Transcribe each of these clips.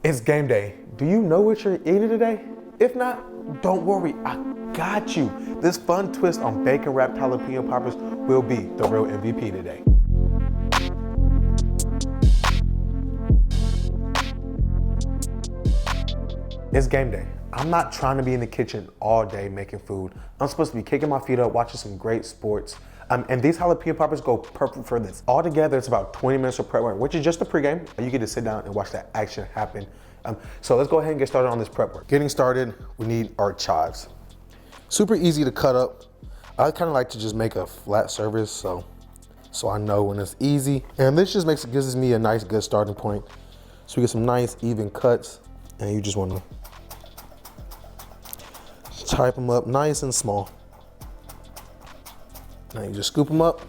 It's game day. Do you know what you're eating today? If not, don't worry, I got you. This fun twist on bacon wrapped jalapeno poppers will be the real MVP today. It's game day. I'm not trying to be in the kitchen all day making food. I'm supposed to be kicking my feet up, watching some great sports. And these jalapeno poppers go perfect for this. All together, it's about 20 minutes of prep work, which is just the pregame. You get to sit down and watch that action happen. So let's go ahead and get started on this prep work. Getting started, we need our chives. Super easy to cut up. I kind of like to just make a flat surface so I know when it's easy. And this just gives me a nice, good starting point. So we get some nice, even cuts, and you just want to type them up nice and small. Now you just scoop them up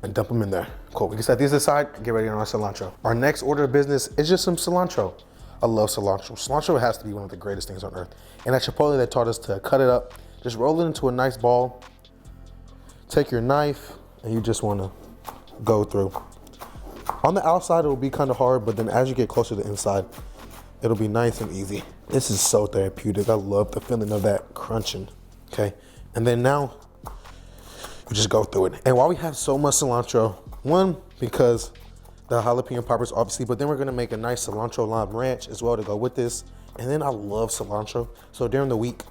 and dump them in there. Cool, we can set these aside and get ready on our cilantro. Our next order of business is just some cilantro. I love cilantro. Cilantro has to be one of the greatest things on earth. And at Chipotle, they taught us to cut it up, just roll it into a nice ball, take your knife, and you just wanna go through. On the outside, it'll be kind of hard, but then as you get closer to the inside, it'll be nice and easy. This is so therapeutic. I love the feeling of that crunching, okay? And then now, we just go through it. And while we have so much cilantro, one, because the jalapeno poppers obviously, but then we're gonna make a nice cilantro lime ranch as well to go with this. And then I love cilantro. So during the week,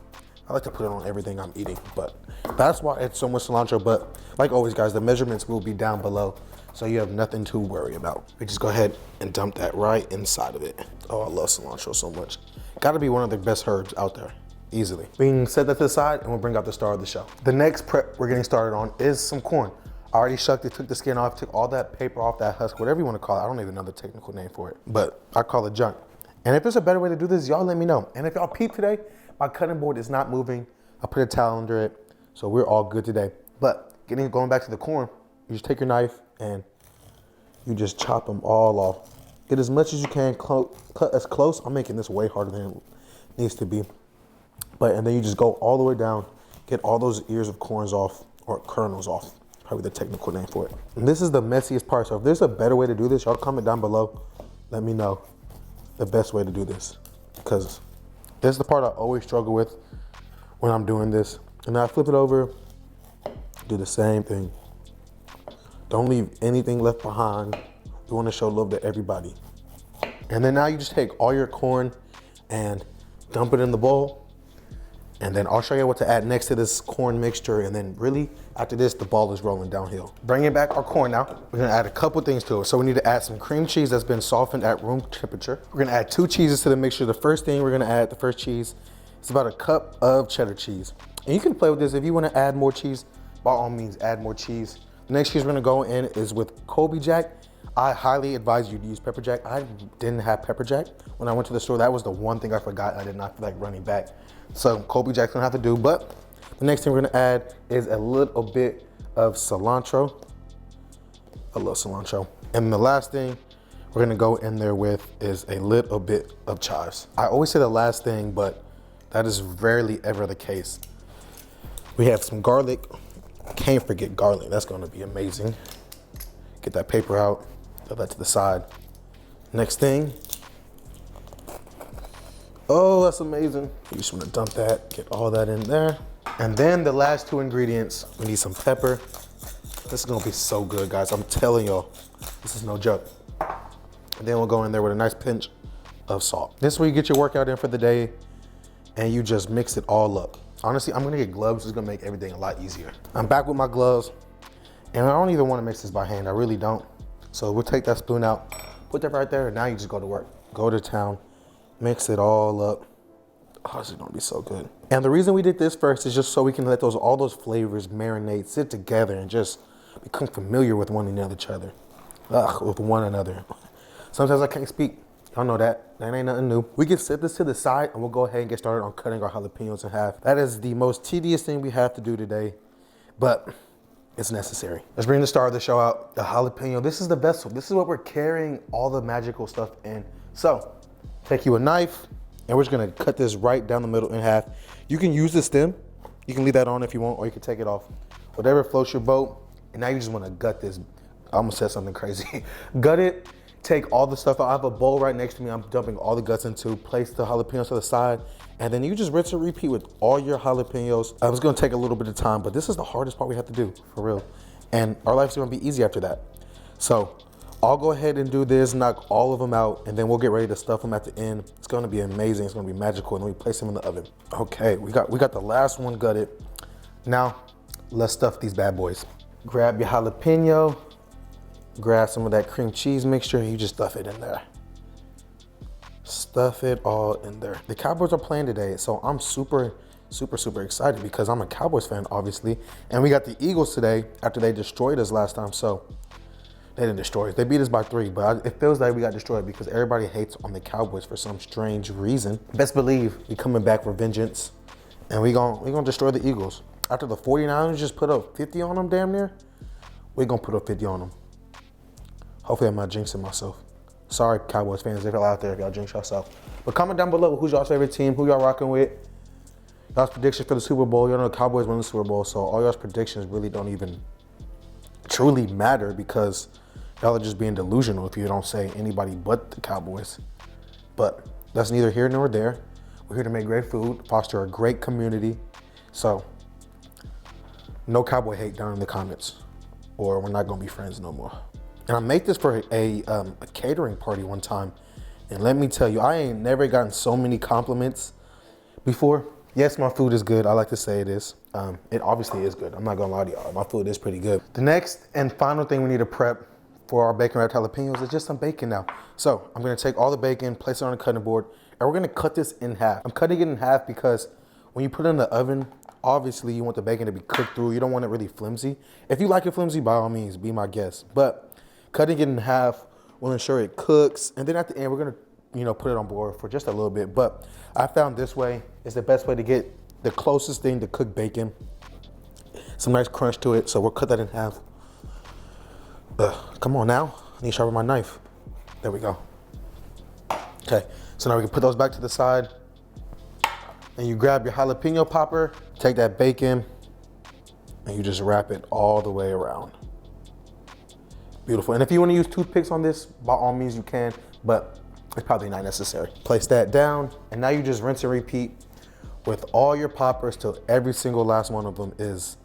I like to put it on everything I'm eating, but that's why it's so much cilantro. But like always, guys, the measurements will be down below, so you have nothing to worry about. We just go ahead and dump that right inside of it. Oh, I love cilantro so much. Gotta be one of the best herbs out there, easily. We can set that to the side and we'll bring out the star of the show. The next prep we're getting started on is some corn. I already shucked it, took the skin off, took all that paper off, that husk, whatever you wanna call it. I don't even know the technical name for it, but I call it junk. And if there's a better way to do this, y'all let me know. And if y'all peep today, my cutting board is not moving. I put a towel under it, so we're all good today. But going back to the corn, you just take your knife and you just chop them all off. Get as much as you can, cut as close. I'm making this way harder than it needs to be. And then you just go all the way down, get all those ears of corns off, or kernels off, probably the technical name for it. And this is the messiest part, so if there's a better way to do this, y'all comment down below. Let me know the best way to do this, because this is the part I always struggle with when I'm doing this. And then I flip it over, do the same thing. Don't leave anything left behind. You want to show love to everybody. And then now you just take all your corn and dump it in the bowl. And then I'll show you what to add next to this corn mixture. And then really, after this, the ball is rolling downhill. Bringing back our corn now, we're gonna add a couple things to it. So we need to add some cream cheese that's been softened at room temperature. We're gonna add 2 cheeses to the mixture. The first thing we're gonna add, the first cheese, is about a cup of cheddar cheese. And you can play with this. If you wanna add more cheese, by all means, add more cheese. The next cheese we're gonna go in is with Colby Jack. I highly advise you to use pepper jack. I didn't have pepper jack when I went to the store. That was the one thing I forgot. I did not feel like running back. So Colby Jack's gonna have to do, but the next thing we're gonna add is a little bit of cilantro. I love cilantro. And the last thing we're gonna go in there with is a little bit of chives. I always say the last thing, but that is rarely ever the case. We have some garlic. Can't forget garlic, that's gonna be amazing. Get that paper out, throw that to the side. Next thing, oh, that's amazing. You just wanna dump that, get all that in there. And then the last 2 ingredients, we need some pepper. This is gonna be so good, guys. I'm telling y'all, this is no joke. And then we'll go in there with a nice pinch of salt. This is where you get your workout in for the day and you just mix it all up. Honestly, I'm gonna get gloves. It's gonna make everything a lot easier. I'm back with my gloves, and I don't even wanna mix this by hand. I really don't. So we'll take that spoon out, put that right there, and now you just go to work. Go to town, mix it all up. Oh, this is gonna be so good. And the reason we did this first is just so we can let all those flavors marinate, sit together, and just become familiar with one another. With one another. Sometimes I can't speak. Y'all know that. That ain't nothing new. We can set this to the side and we'll go ahead and get started on cutting our jalapenos in half. That is the most tedious thing we have to do today, but it's necessary. Let's bring the star of the show out, the jalapeno. This is the best one. This is what we're carrying all the magical stuff in. So, take you a knife and we're just gonna cut this right down the middle in half. You can use the stem. You can leave that on if you want, or you can take it off. Whatever floats your boat. And now you just wanna gut this. I almost said something crazy. Gut it. take all the stuff out. I have a bowl right next to me. I'm dumping all the guts into, place the jalapenos to the side, and then you just rinse and repeat with all your jalapenos. It's gonna take a little bit of time, but this is the hardest part we have to do, for real. And our life's gonna be easy after that. So I'll go ahead and do this, knock all of them out, and then we'll get ready to stuff them at the end. It's gonna be amazing, it's gonna be magical, and then we place them in the oven. Okay, we got the last one gutted. Now, let's stuff these bad boys. Grab your jalapeno, grab some of that cream cheese mixture, and you just stuff it in there. Stuff it all in there. The Cowboys are playing today, so I'm super excited because I'm a Cowboys fan, obviously. And we got the Eagles today after they destroyed us last time, so they didn't destroy us. They beat us by 3, but it feels like we got destroyed because everybody hates on the Cowboys for some strange reason. Best believe we coming back for vengeance, and we gonna destroy the Eagles. After the 49ers just put up 50 on them damn near, we gonna put up 50 on them. Hopefully I'm not jinxing myself. Sorry, Cowboys fans, if y'all out there, if y'all jinx yourself. But comment down below who's y'all's favorite team, who y'all rocking with. Y'all's predictions for the Super Bowl. Y'all know the Cowboys won the Super Bowl, so all y'all's predictions really don't even truly matter because y'all are just being delusional if you don't say anybody but the Cowboys. But that's neither here nor there. We're here to make great food, foster a great community. So no Cowboy hate down in the comments, or we're not gonna be friends no more. And I made this for a catering party one time. And let me tell you, I ain't never gotten so many compliments before. Yes, my food is good. I like to say it is. It obviously is good. I'm not gonna lie to y'all. My food is pretty good. The next and final thing we need to prep for our bacon wrapped jalapenos is just some bacon now. So I'm gonna take all the bacon, place it on a cutting board, and we're gonna cut this in half. I'm cutting it in half because when you put it in the oven, obviously you want the bacon to be cooked through. You don't want it really flimsy. If you like it flimsy, by all means, be my guest. But cutting it in half will ensure it cooks. And then at the end, we're gonna, put it on board for just a little bit. But I found this way is the best way to get the closest thing to cooked bacon. Some nice crunch to it. So we'll cut that in half. Come on now, I need to sharpen my knife. There we go. Okay, so now we can put those back to the side. And you grab your jalapeno popper, take that bacon, and you just wrap it all the way around. Beautiful. And if you want to use toothpicks on this, by all means you can, but it's probably not necessary. Place that down, and now you just rinse and repeat with all your poppers till every single last one of them is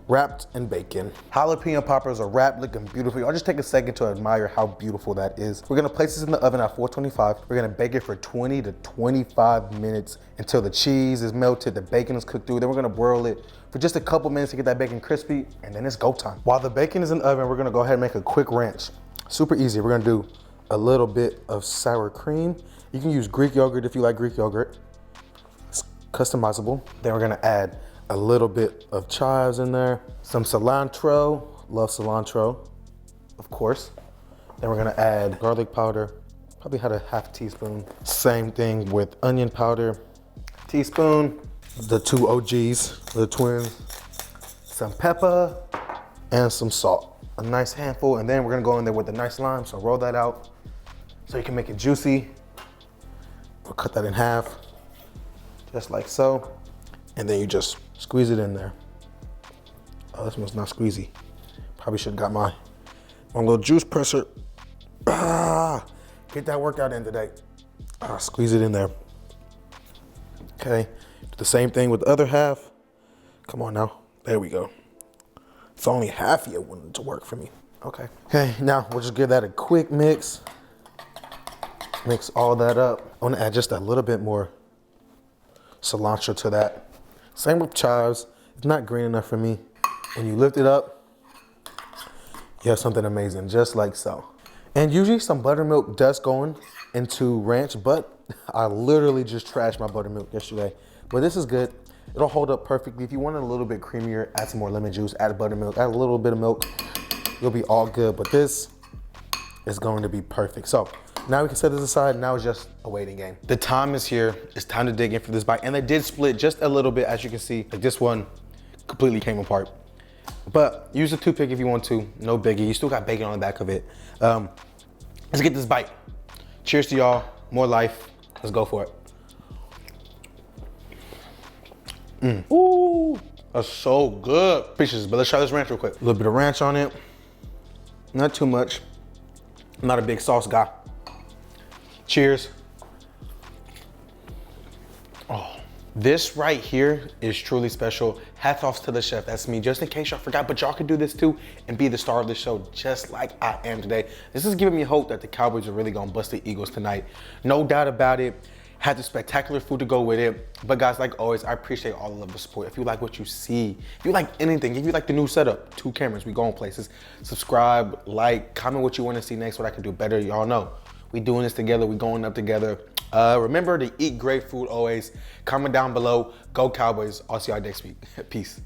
wrapped in bacon. Jalapeno poppers are wrapped, looking beautiful. I'll just take a second to admire how beautiful that is. We're gonna place this in the oven at 425. We're gonna bake it for 20 to 25 minutes until the cheese is melted, the bacon is cooked through. Then we're gonna broil it for just a couple minutes to get that bacon crispy, and then it's go time. While the bacon is in the oven, we're gonna go ahead and make a quick ranch. Super easy. We're gonna do a little bit of sour cream. You can use Greek yogurt if you like Greek yogurt. It's customizable. Then we're gonna add a little bit of chives in there, some cilantro, love cilantro, of course. Then we're gonna add garlic powder, probably had a half teaspoon. Same thing with onion powder, teaspoon, the 2 OGs, the twins, some pepper, and some salt. A nice handful, and then we're gonna go in there with a nice lime, so roll that out so you can make it juicy. We'll cut that in half, just like so. And then you just squeeze it in there. Oh, this one's not squeezy. Probably should have got my little juice presser. Get that workout in today. Squeeze it in there. Okay, do the same thing with the other half. Come on now, there we go. It's only half of it wanted to work for me. Okay, now we'll just give that a quick mix. Mix all that up. I wanna add just a little bit more cilantro to that. Same with chives. It's not green enough for me. When you lift it up, you have something amazing, just like so. And usually some buttermilk does go into ranch, but I literally just trashed my buttermilk yesterday. But this is good. It'll hold up perfectly. If you want it a little bit creamier, add some more lemon juice, add buttermilk, add a little bit of milk. You'll be all good, but this is going to be perfect. So now we can set this aside. Now it's just a waiting game. The time is here. It's time to dig in for this bite. And they did split just a little bit, as you can see. Like this one completely came apart. But use a toothpick if you want to. No biggie. You still got bacon on the back of it. Let's get this bite. Cheers to y'all. More life. Let's go for it. Ooh, that's so good. Pieces, but let's try this ranch real quick. A little bit of ranch on it. Not too much. I'm not a big sauce guy. Cheers. Oh, this right here is truly special. Hats off to the chef, that's me. Just in case y'all forgot, but y'all can do this too and be the star of the show just like I am today. This is giving me hope that the Cowboys are really gonna bust the Eagles tonight. No doubt about it. Had the spectacular food to go with it. But guys, like always, I appreciate all of the support. If you like what you see, if you like anything, if you like the new setup, 2 cameras, we going places, subscribe, like, comment what you wanna see next, what I can do better. Y'all know, we doing this together, we going up together. Remember to eat great food always. Comment down below. Go Cowboys. I'll see y'all next week. Peace.